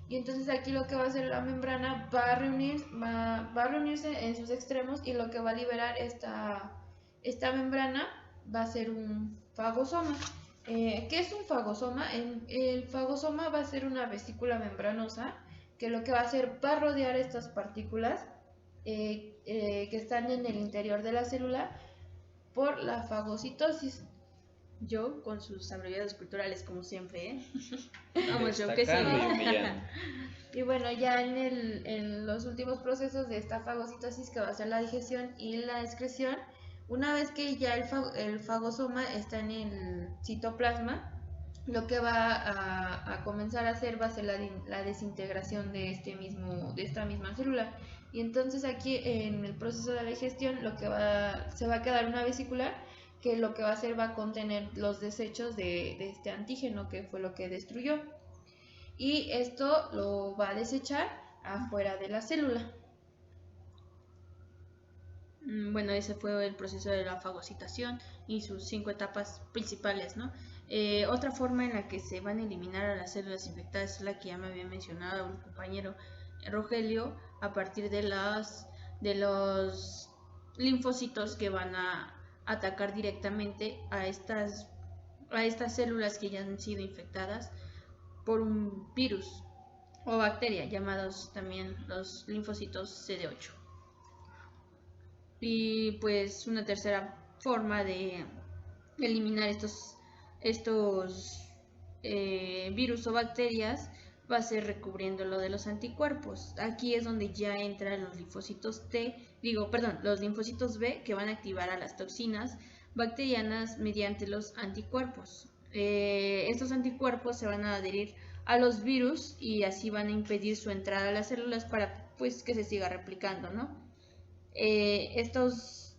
Y entonces aquí lo que va a hacer la membrana va a reunirse en sus extremos, y lo que va a liberar esta membrana va a ser un fagosoma. ¿Qué es un fagosoma? El fagosoma va a ser una vesícula membranosa, que lo que va a hacer, va a rodear estas partículas que están en el interior de la célula por la fagocitosis. Yo con sus abreviados culturales, como siempre, ¿eh? Vamos, yo que sí. Destacando y humillando. Y bueno, ya en los últimos procesos de esta fagocitosis, que va a ser la digestión y la excreción, una vez que ya el fagosoma está en el citoplasma, lo que va a comenzar a hacer va a ser la desintegración de esta misma célula. Y entonces aquí en el proceso de la digestión, se va a quedar una vesícula, que lo que va a hacer, va a contener los desechos de este antígeno, que fue lo que destruyó. Y esto lo va a desechar afuera de la célula. Bueno, ese fue el proceso de la fagocitación y sus 5 etapas principales, ¿no? Otra forma en la que se van a eliminar a las células infectadas es la que ya me había mencionado un compañero Rogelio, a partir de los linfocitos, que van a atacar directamente a estas células que ya han sido infectadas por un virus o bacteria, llamados también los linfocitos CD8. Y pues una tercera forma de eliminar estos virus o bacterias va a ser recubriéndolo de los anticuerpos. Aquí es donde ya entran los linfocitos los linfocitos B, que van a activar a las toxinas bacterianas mediante los anticuerpos. Estos anticuerpos se van a adherir a los virus y así van a impedir su entrada a las células para pues que se siga replicando, ¿no? Estos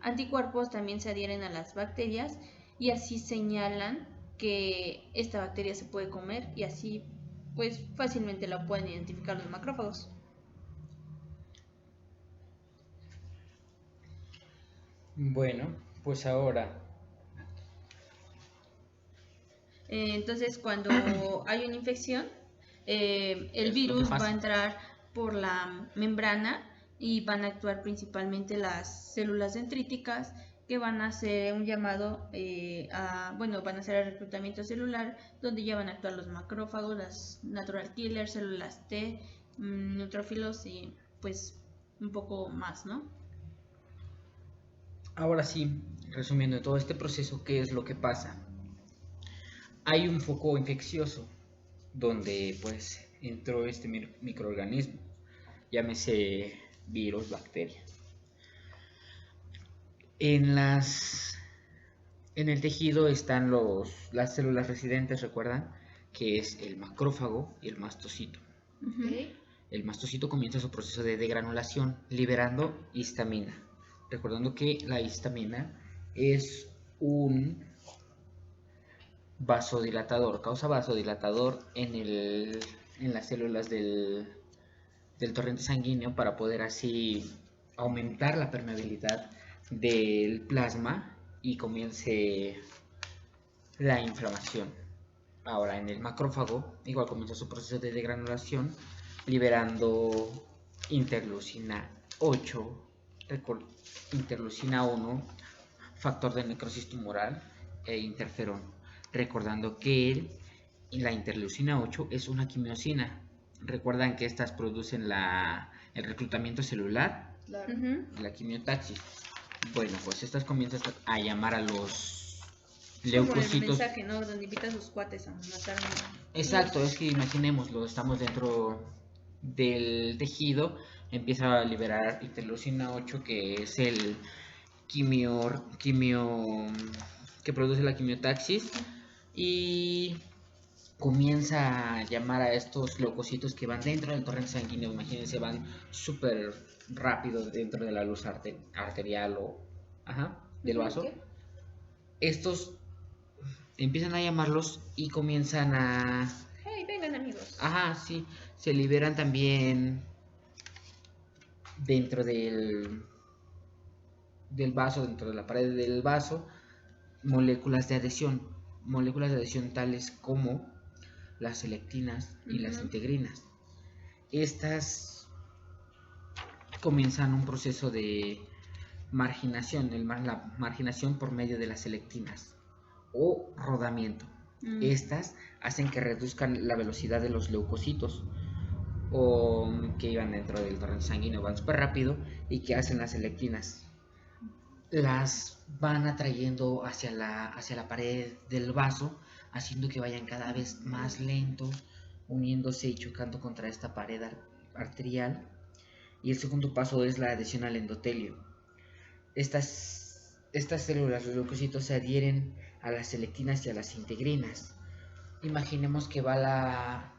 anticuerpos también se adhieren a las bacterias y así señalan que esta bacteria se puede comer y así pues fácilmente la pueden identificar los macrófagos. Bueno, pues ahora, Entonces cuando hay una infección, el Es lo que virus pasa. va a entrar por la membrana y van a actuar principalmente las células dendríticas, que van a hacer un llamado van a hacer el reclutamiento celular, donde ya van a actuar los macrófagos, las natural killers, células T, neutrófilos y pues un poco más, ¿no? ahora sí, resumiendo todo este proceso, ¿qué es lo que pasa? Hay un foco infeccioso donde pues entró este microorganismo, llámese virus, bacteria. En el tejido están las células residentes, recuerdan, que es el macrófago y el mastocito. Ujú. El mastocito comienza su proceso de degranulación liberando histamina. Recordando que la histamina es un vasodilatador, causa vasodilatador en las células del torrente sanguíneo para poder así aumentar la permeabilidad del plasma y comience la inflamación. Ahora, en el macrófago, igual comienza su proceso de degranulación, liberando interleucina 8, interleucina 1, factor de necrosis tumoral e interferón. Recordando que la interleucina 8 es una quimiosina. Recuerdan que estas producen el reclutamiento celular, Claro. Ujú. la quimiotaxis. Bueno, pues estas comienzan a llamar a los Como el leucocitos. mensaje, ¿no? Donde invita a sus cuates a matar. Exacto, es que imaginémoslo, estamos dentro del tejido, empieza a liberar interleucina 8, que es el quimio que produce la quimiotaxis, y comienza a llamar a estos leucocitos que van dentro del torrente sanguíneo. Imagínense, van súper rápido dentro de la luz arterial del vaso. ¿Qué? Estos empiezan a llamarlos y comienzan a... Hey, vengan amigos. Sí, se liberan también dentro del vaso, dentro de la pared del vaso, moléculas de adhesión tales como las selectinas y las Ujú. integrinas. Estas comienzan un proceso de marginación, la marginación por medio de las selectinas o rodamiento. Estas hacen que reduzcan la velocidad de los leucocitos o que iban dentro del torrente sanguíneo, van súper rápido, y que hacen las selectinas. Las van atrayendo hacia la pared del vaso, haciendo que vayan cada vez más lento, uniéndose y chocando contra esta pared arterial. Y el segundo paso es la adhesión al endotelio. Estas células, los leucocitos, se adhieren a las selectinas y a las integrinas. Imaginemos que va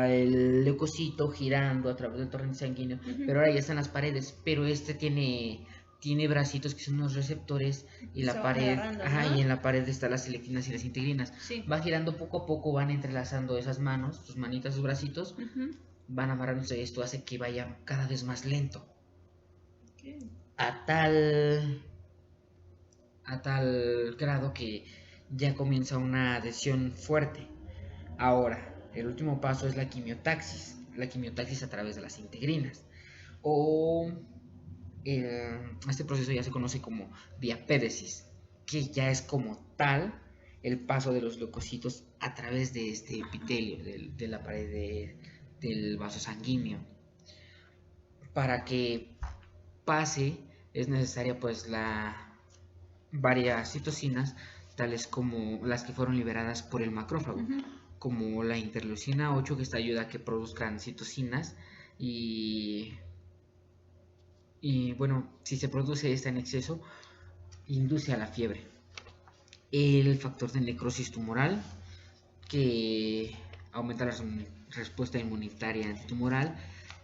el leucocito girando a través del torrente sanguíneo, pero ahora ya están las paredes, pero tiene bracitos que son unos receptores, y la Se van pared, agarrando, ¿no? y en la pared están las selectinas y las integrinas. Sí. Va girando poco a poco, van entrelazando esas manos, sus manitas, sus bracitos, Ujú. van amarrándose, y esto hace que vaya cada vez más lento. Ok. A tal grado que ya comienza una adhesión fuerte. Ahora, el último paso es la quimiotaxis a través de las integrinas. Este proceso ya se conoce como diapédesis, que ya es como tal el paso de los leucocitos a través de este epitelio de la pared del vaso sanguíneo, para que pase es necesaria pues varias citocinas, tales como las que fueron liberadas por el macrófago, como la interleucina 8, que esta ayuda a que produzcan citocinas y bueno, si se produce esta en exceso, induce a la fiebre. El factor de necrosis tumoral, que aumenta la respuesta inmunitaria antitumoral,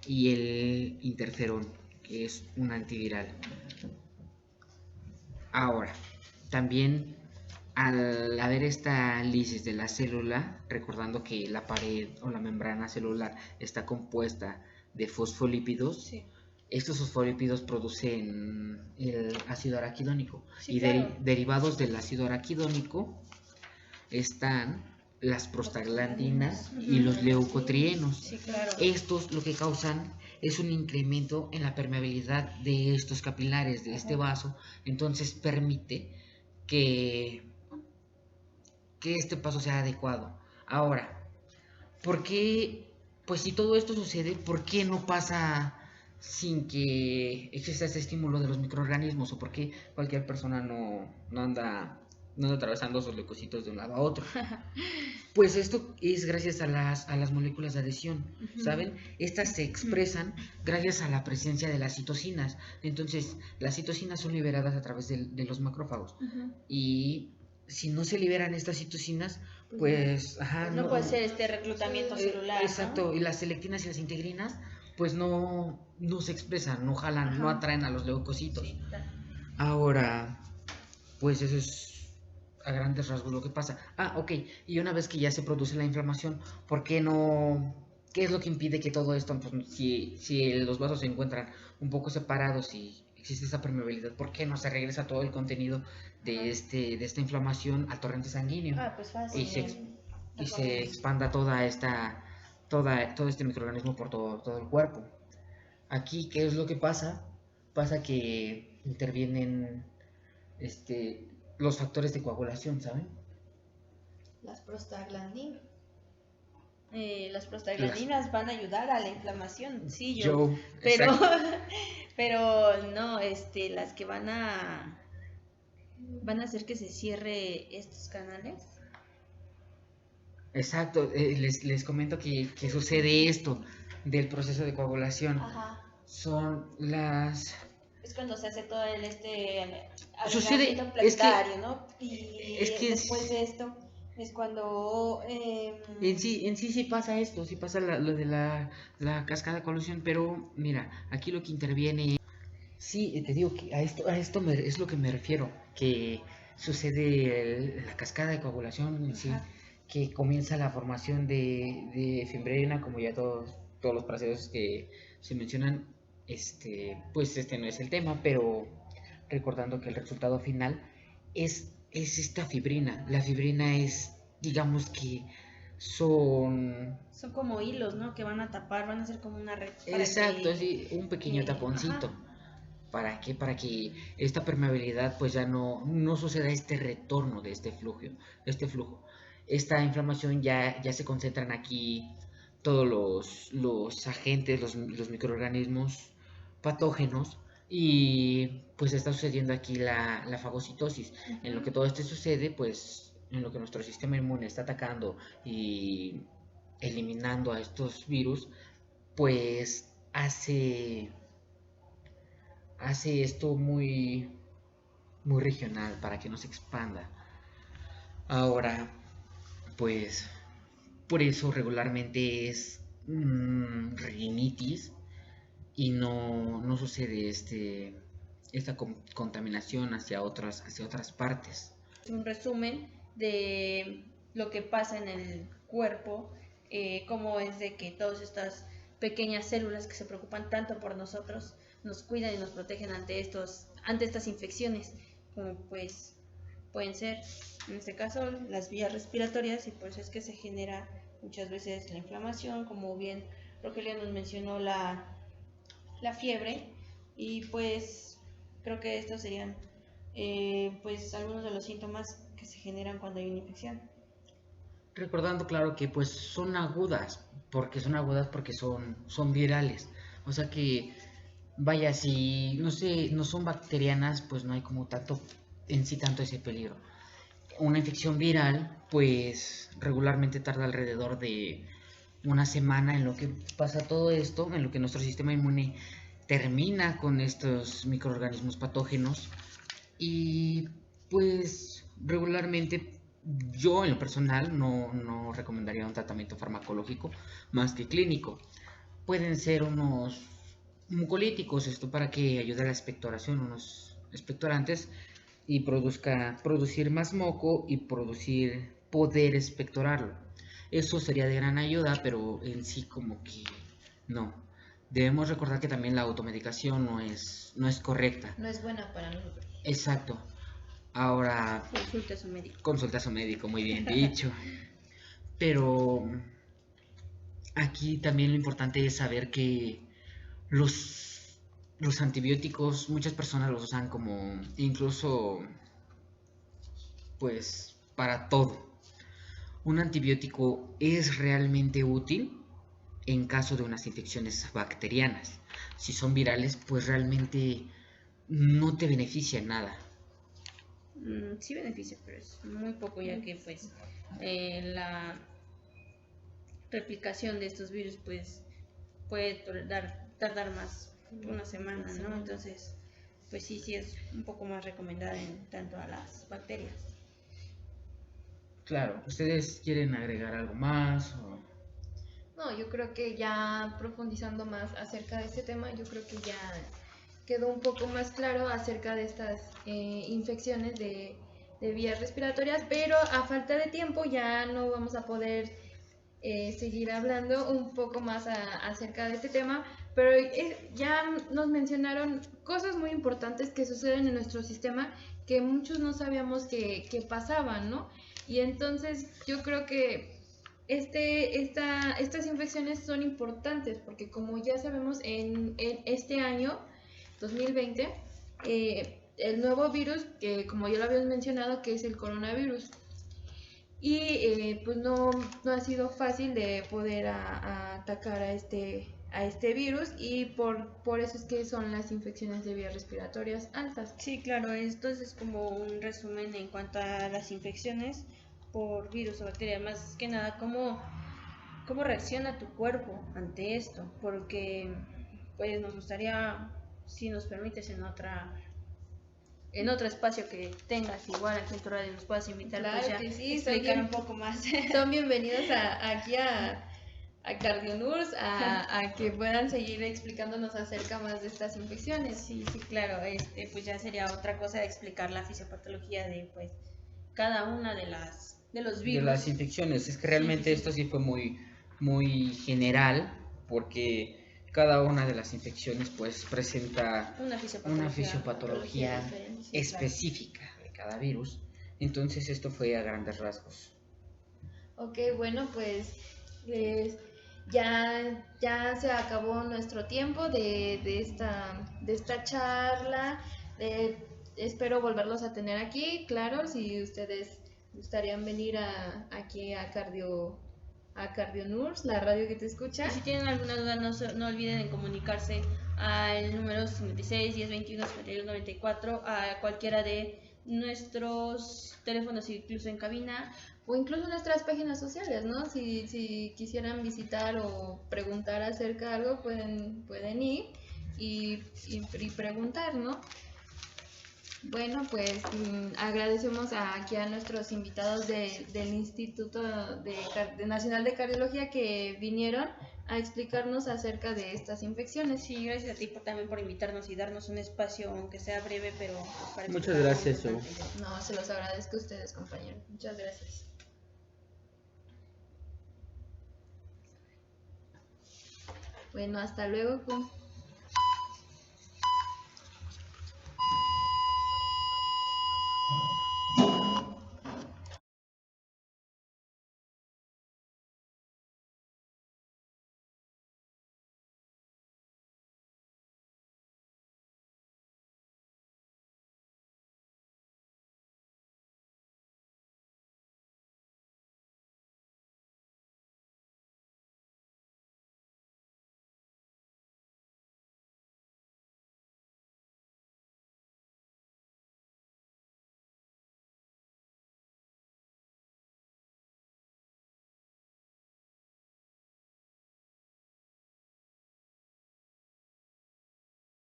y el interferón, que es un antiviral. Ahora, también al haber esta lisis de la célula, recordando que la pared o la membrana celular está compuesta de fosfolípidos, Sí. estos fosfolípidos producen el ácido araquidónico, Sí, y claro. derivados del ácido araquidónico están las prostaglandinas y los leucotrienos. Sí, claro. Estos lo que causan es un incremento en la permeabilidad de estos capilares, de este vaso, entonces permite que este paso sea adecuado. Ahora, ¿por qué? Pues si todo esto sucede, ¿por qué no pasa sin que exista este estímulo de los microorganismos? ¿O por qué cualquier persona no anda atravesando esos leucocitos de un lado a otro? Pues esto es gracias a las moléculas de adhesión, ¿saben? Estas se expresan gracias a la presencia de las citocinas. Entonces, las citocinas son liberadas a través de los macrófagos. Y si no se liberan estas citocinas, pues no puede ser este reclutamiento celular. Exacto, ¿no? y las selectinas y las integrinas pues no se expresan, no jalan, no atraen a los leucocitos. Sí, claro. Ahora, pues eso es a grandes rasgos lo que pasa. Ok, y una vez que ya se produce la inflamación, ¿por qué no? ¿Qué es lo que impide que todo esto, pues, si los vasos se encuentran un poco separados y existe esa permeabilidad, ¿por qué no se regresa todo el contenido de esta inflamación al torrente sanguíneo? Pues fácil. Y se expanda todo este microorganismo por todo el cuerpo. Aquí, ¿qué es lo que pasa? Pasa que intervienen los factores de coagulación, ¿saben? Las prostaglandinas. Las prostaglandinas van a ayudar a la inflamación, sí, pero exacto. pero no, las que van a hacer que se cierre estos canales. Exacto, les comento que sucede esto del proceso de coagulación. Ajá. Son las... Es cuando se hace todo el sucede, planetario, ¿no? Y es que después de esto es cuando en sí pasa esto, sí pasa lo de la cascada de coagulación, pero mira, aquí lo que interviene, sí, te digo que a esto es lo que me refiero, que sucede la cascada de coagulación, sí, que comienza la formación de fibrilina, como ya todos los procesos que se mencionan, pues no es el tema, pero recordando que el resultado final es esta fibrina. La fibrina es, digamos que son como hilos, ¿no? Que van a tapar, van a ser como una red. Exacto, sí, un pequeño taponcito. ¿Para qué? Para que esta permeabilidad pues ya no suceda este retorno de este flujo. Esta inflamación ya se concentran aquí todos los agentes, los microorganismos patógenos, y pues está sucediendo aquí la fagocitosis. En lo que todo esto sucede, pues en lo que nuestro sistema inmune está atacando y eliminando a estos virus, pues hace esto muy regional para que no se expanda. Ahora, pues por eso regularmente es rinitis y no sucede esta contaminación hacia otras partes. Un resumen de lo que pasa en el cuerpo, cómo es de que todas estas pequeñas células que se preocupan tanto por nosotros nos cuidan y nos protegen ante estas infecciones, como pues pueden ser en este caso las vías respiratorias, y por eso es que se genera muchas veces la inflamación, como bien Rogelio nos mencionó la fiebre, y pues creo que estos serían pues algunos de los síntomas que se generan cuando hay una infección. Recordando, claro, que pues son agudas porque son virales, o sea que vaya, si no sé, no son bacterianas, pues no hay como tanto en sí tanto ese peligro. Una infección viral, pues regularmente tarda alrededor de una semana en lo que pasa todo esto, en lo que nuestro sistema inmune termina con estos microorganismos patógenos y pues regularmente yo en lo personal no recomendaría un tratamiento farmacológico más que clínico. Pueden ser unos mucolíticos, esto para que ayude a la expectoración, unos expectorantes y producir más moco y poder expectorarlo. Eso sería de gran ayuda, pero en sí como que no. Debemos recordar que también la automedicación no es correcta. No es buena para nosotros. Exacto. Ahora, Consulta a su médico. consulta a su médico, muy bien dicho. Pero aquí también lo importante es saber que los antibióticos, muchas personas los usan como incluso pues para todo. Un antibiótico es realmente útil en caso de unas infecciones bacterianas. Si son virales, pues realmente no te beneficia en nada. Sí beneficia, pero es muy poco, ya que pues la replicación de estos virus pues puede tardar más, una semana, ¿no? Entonces, pues sí es un poco más recomendada en tanto a las bacterias. Claro, ¿ustedes quieren agregar algo más? No, yo creo que ya profundizando más acerca de este tema, yo creo que ya quedó un poco más claro acerca de estas infecciones de vías respiratorias, pero a falta de tiempo ya no vamos a poder seguir hablando un poco más acerca de este tema, pero ya nos mencionaron cosas muy importantes que suceden en nuestro sistema que muchos no sabíamos que pasaban, ¿no? Y entonces yo creo que estas infecciones son importantes porque como ya sabemos en este año 2020 el nuevo virus que como ya lo habíamos mencionado que es el coronavirus y pues no ha sido fácil de poder atacar a este virus y por eso es que son las infecciones de vías respiratorias altas. Sí, claro, esto es como un resumen en cuanto a las infecciones por virus o bacteria, más que nada cómo reacciona tu cuerpo ante esto, porque pues nos gustaría, si nos permites en otro espacio que tengas igual aquí en tu radio nos puedas invitar, Claro pues ya que sí, explicar un poco más. Son bienvenidos aquí a CardioNurs a que puedan seguir explicándonos acerca más de estas infecciones. Sí, claro, pues ya sería otra cosa de explicar la fisiopatología de pues cada una de los virus. De las infecciones, es que realmente esto sí fue muy general porque cada una de las infecciones pues presenta una fisiopatología específica de cada virus. Entonces esto fue a grandes rasgos. Ok, bueno, pues ya se acabó nuestro tiempo de esta charla. Espero volverlos a tener aquí, claro, si ustedes gustarían venir aquí a CardioNurs, la radio que te escucha. Y si tienen alguna duda, no olviden en comunicarse al número 56 10 21 51 94 a cualquiera de nuestros teléfonos, incluso en cabina. O incluso nuestras páginas sociales, ¿no? Si quisieran visitar o preguntar acerca de algo, pueden ir y preguntar, ¿no? Bueno, pues agradecemos aquí a nuestros invitados del Instituto Nacional de Cardiología que vinieron a explicarnos acerca de estas infecciones. Sí, gracias a ti también por invitarnos y darnos un espacio, aunque sea breve, pero para Muchas gracias, Jo. No, se los agradezco a ustedes, compañeros. Muchas gracias. Bueno, hasta luego.